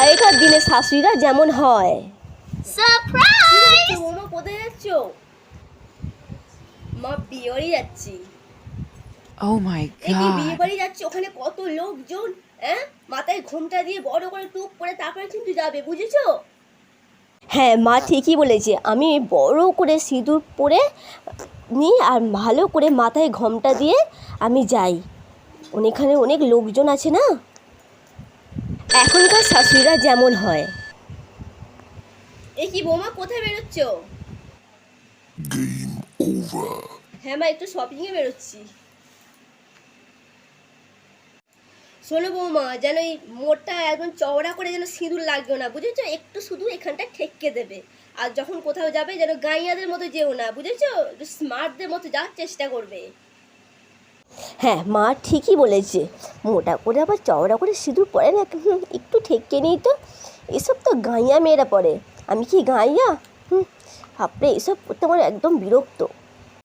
আগেকার দিনে শাশুড়িরা যেমন হয়। সারপ্রাইজ! বৌমা কোথায় যাচ্ছ? মা বিয়ে বাড়ি যাচ্ছি। Oh my এই কি বিয়ে god. বাড়ি যাচ্ছি, ওখানে কত লোকজন, হ্যাঁ? মাথায় ঘোমটা দিয়ে বড় করে টুপ করে তারপরে কিন্তু যাবে, বুঝেছো? হ্যাঁ, মা ঠিকই বলেছে। আমি বড় করে সিঁদুর পরে নিই আর ভালো করে মাথায় ঘোমটা দিয়ে আমি যাই। ওখানে অনেক লোকজন আছে না, এখনকার শাশুড়িরা যেমন হয়। এই কি বৌমা কোথায় বেরোচ্ছ? Game over. হ্যাঁ মা, একটু শপিংয়ে বেরোচ্ছি। শোনো বৌমা, যেন এই মোড়টা একদম চওড়া করে যেন সিঁদুর লাগবে না, বুঝেছো? একটু শুধু এখানটা ঠেক্কে দেবে। আর যখন কোথাও যাবে যেন গাইয়াদের মতো যেও না, বুঝেছো? একটু স্মার্টদের মতো যাওয়ার চেষ্টা করবে। হ্যাঁ, মা ঠিকই বলেছে। মোটা করে আবার চওড়া করে সিঁদুর পরে না, একটু ঠেকিয়ে নিই তো। এসব তো গাঁইয়া মেয়েরা পরে, আমি কি গাঁইয়া? বাপরে, এসব করতে আমার একদম বিরক্ত।